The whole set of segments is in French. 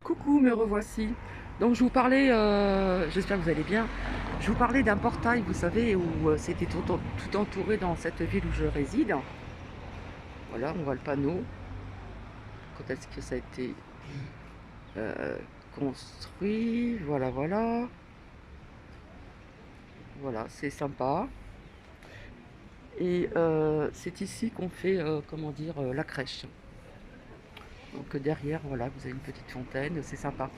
Coucou, me revoici. Donc je vous parlais, j'espère que vous allez bien. Je vous parlais d'un portail, vous savez, où c'était tout entouré dans cette ville où je réside. Voilà, on voit le panneau. Quand est-ce que ça a été euh, construit? Voilà, voilà. Voilà, c'est sympa. Et c'est ici qu'on fait, comment dire, la crèche. Donc derrière, voilà, vous avez une petite fontaine, c'est sympa.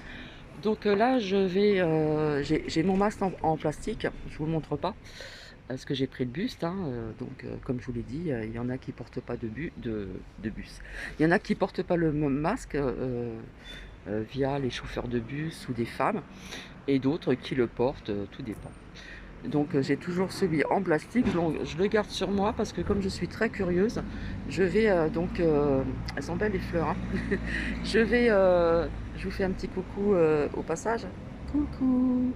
Donc là, j'ai mon masque en plastique, je vous le montre pas, parce que j'ai pris le bus, hein, donc comme je vous l'ai dit, il y en a qui portent pas de bus. Il y en a qui portent pas le masque via les chauffeurs de bus ou des femmes, et d'autres qui le portent, tout dépend. Donc j'ai toujours celui en plastique, je le garde sur moi parce que comme je suis très curieuse, je vais elles sont belles les fleurs, hein. Je vais, je vous fais un petit coucou au passage. Coucou.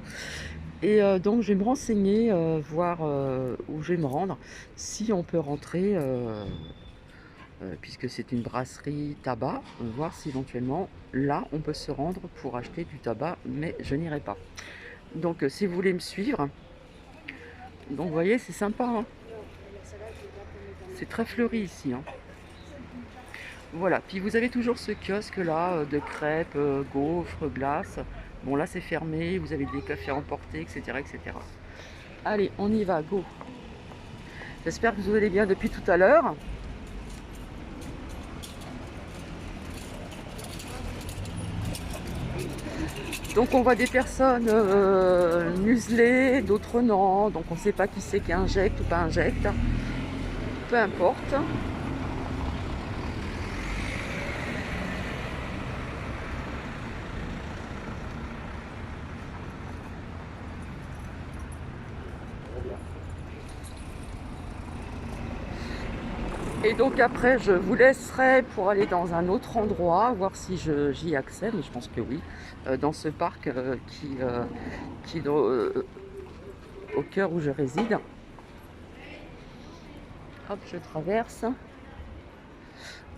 Et donc je vais me renseigner, voir où je vais me rendre, si on peut rentrer, puisque c'est une brasserie tabac, voir si éventuellement là on peut se rendre pour acheter du tabac, mais je n'irai pas. Donc si vous voulez me suivre, donc vous voyez c'est sympa, hein. C'est très fleuri ici, hein. Voilà, puis vous avez toujours ce kiosque là de crêpes, gaufres, glaces. Bon là c'est fermé, vous avez des cafés emportés, etc., etc. Allez, on y va, go. J'espère que vous allez bien depuis tout à l'heure. Donc on voit des personnes muselées, d'autres non. Donc on ne sait pas qui c'est qui injecte ou pas injecte. Peu importe. Et donc après, je vous laisserai pour aller dans un autre endroit, voir si j'y accède, mais je pense que oui, dans ce parc qui est au cœur où je réside. Hop, je traverse.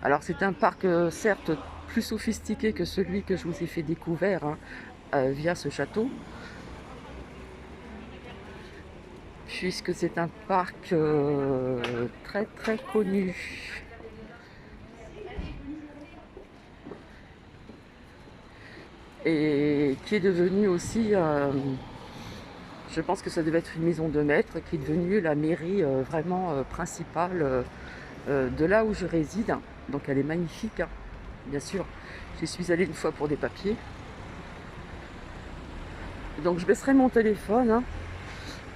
Alors c'est un parc certes plus sophistiqué que celui que je vous ai fait découvrir, hein, via ce château, puisque c'est un parc très très connu. Et qui est devenu aussi, je pense que ça devait être une maison de maître, qui est devenue la mairie vraiment principale de là où je réside. Donc elle est magnifique, hein, bien sûr. J'y suis allée une fois pour des papiers. Donc je baisserai mon téléphone, hein.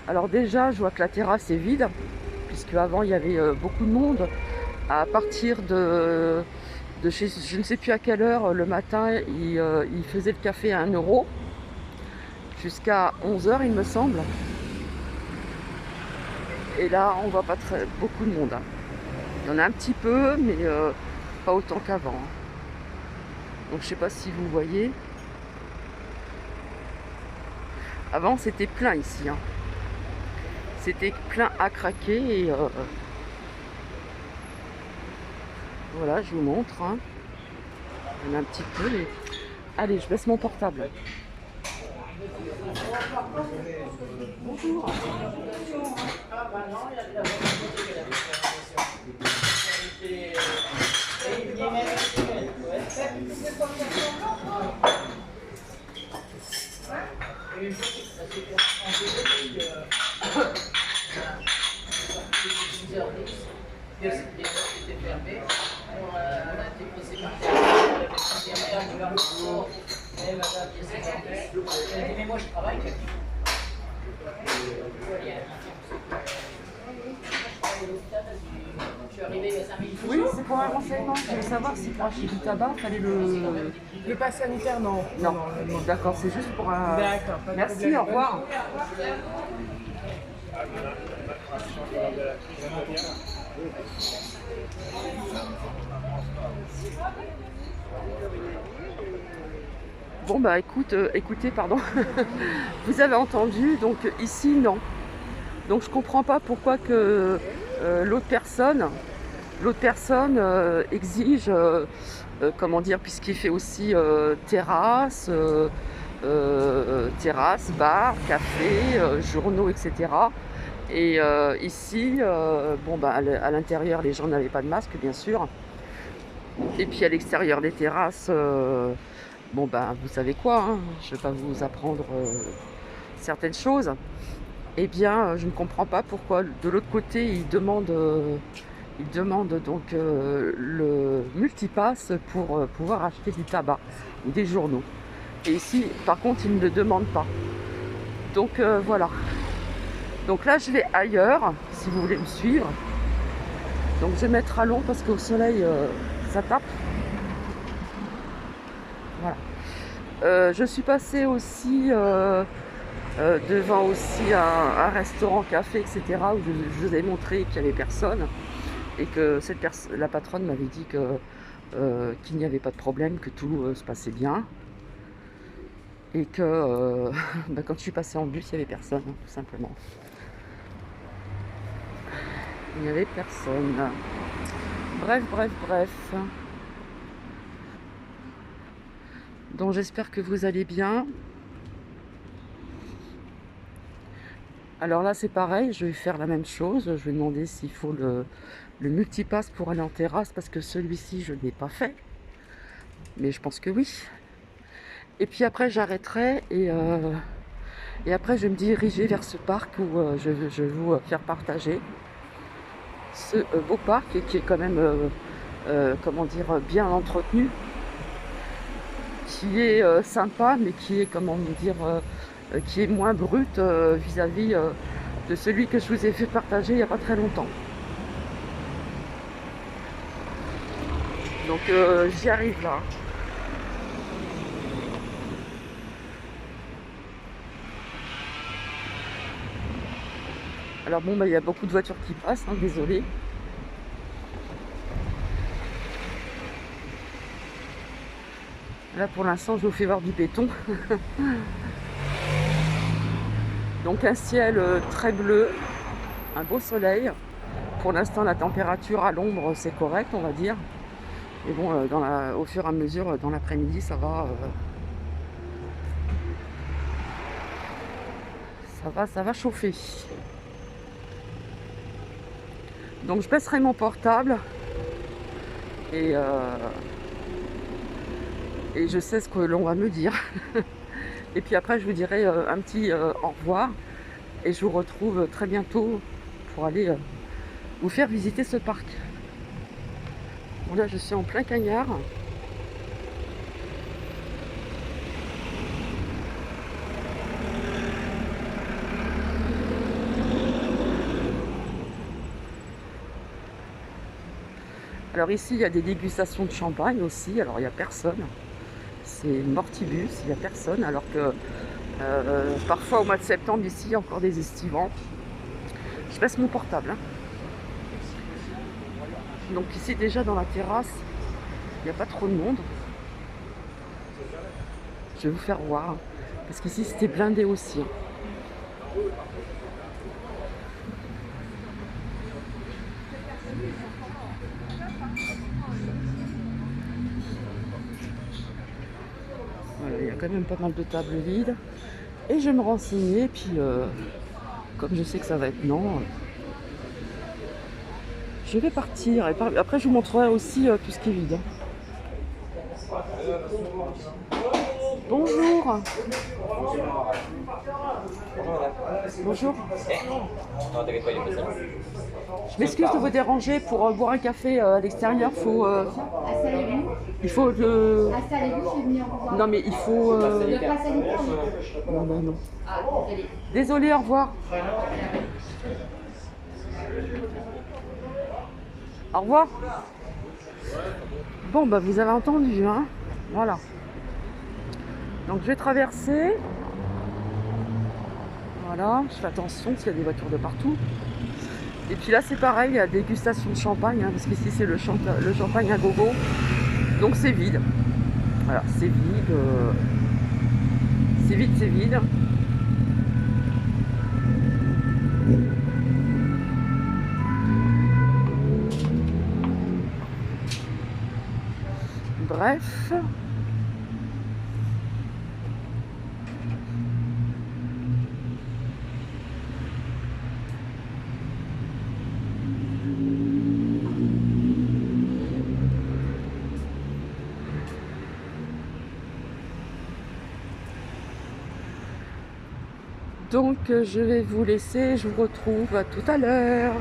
Alors déjà, je vois que la terrasse est vide, puisque avant il y avait beaucoup de monde. À partir de chez, je ne sais plus à quelle heure, le matin, il faisait le café à 1 € jusqu'à 11 h, il me semble. Et là, on voit pas beaucoup de monde, hein. Il y en a un petit peu, mais pas autant qu'avant, hein. Donc je sais pas si vous voyez. Avant, c'était plein ici, hein. C'était plein à craquer et voilà, je vous montre, hein. Il y en a un petit peu, mais allez, je baisse mon portable. Bonjour. Mais moi je travaille. Je suis arrivée il y a 5 minutes. Oui, c'est pour un renseignement. Je voulais savoir si pour acheter du tabac, il fallait le... Le pass sanitaire, non. Non, d'accord, c'est juste pour un... D'accord, pas de Merci, problème. au revoir. Bon bah écoutez, pardon, vous avez entendu, donc ici non. Donc je comprends pas pourquoi que l'autre personne exige comment dire, puisqu'il fait aussi terrasse, bar, café, journaux, etc. Et ici, bon, bah, à l'intérieur, les gens n'avaient pas de masque, bien sûr. Et puis à l'extérieur des terrasses, bon, bah, vous savez quoi, hein, je ne vais pas vous apprendre certaines choses. Eh bien, je ne comprends pas pourquoi de l'autre côté, ils demandent donc le multipass pour pouvoir acheter du tabac ou des journaux. Et ici, par contre, ils ne le demandent pas. Donc voilà. Donc là, je vais ailleurs, si vous voulez me suivre. Donc je vais mettre à long parce qu'au soleil, ça tape. Voilà. Je suis passée aussi devant aussi un restaurant, café, etc. où je vous ai montré qu'il n'y avait personne. Et que la patronne m'avait dit qu'il n'y avait pas de problème, que tout se passait bien. Et que bah, quand je suis passée en bus, il n'y avait personne, hein, tout simplement. Il n'y avait personne. Bref. Donc j'espère que vous allez bien. Alors là c'est pareil, je vais faire la même chose. Je vais demander s'il faut le multipass pour aller en terrasse parce que celui-ci je ne l'ai pas fait. Mais je pense que oui. Et puis après j'arrêterai et après je vais me diriger vers ce parc où je vais vous faire partager ce beau parc qui est quand même comment dire, bien entretenu, qui est sympa mais qui est, comment dire, qui est moins brut vis-à-vis de celui que je vous ai fait partager il n'y a pas très longtemps. Donc j'y arrive là. Alors bon, bah, il y a beaucoup de voitures qui passent, hein, désolé. Là pour l'instant je vous fais voir du béton. Donc un ciel très bleu, un beau soleil. Pour l'instant la température à l'ombre c'est correct, on va dire. Et bon, au fur et à mesure, dans l'après-midi, ça va chauffer. Donc je baisserai mon portable et je sais ce que l'on va me dire. Et puis après, je vous dirai un petit au revoir. Et je vous retrouve très bientôt pour aller vous faire visiter ce parc. Bon, là, je suis en plein cagnard. Alors ici, il y a des dégustations de champagne aussi. Alors, il n'y a personne. C'est mortibus, il n'y a personne. Alors que parfois, au mois de septembre, ici, il y a encore des estivants. Je baisse mon portable. Hein. Donc ici, déjà, dans la terrasse, il n'y a pas trop de monde. Je vais vous faire voir. Parce qu'ici, c'était blindé aussi. Voilà, il y a quand même pas mal de tables vides. Et je vais me renseigner. Puis, comme je sais que ça va être non, je vais partir. Et après, je vous montrerai aussi tout ce qui est vide. Bonjour. Bonjour. Non, t'inquiète pas, il est pas seul. Je m'excuse de vous déranger pour boire un café à l'extérieur. Installez-vous. Il faut le. Installez-vous, je suis venue en revoir. Non mais il faut. Le pass sanitaire, Non. Ah, désolé. Désolée, au revoir. Au revoir. Bon bah vous avez entendu, hein. Voilà. Donc je vais traverser. Voilà, je fais attention parce qu'il y a des voitures de partout. Et puis là c'est pareil, il y a dégustation de champagne, hein, parce qu'ici c'est le champagne à gogo. Donc c'est vide. Voilà, c'est vide. C'est vide. bref. Donc je vais vous laisser, je vous retrouve à tout à l'heure.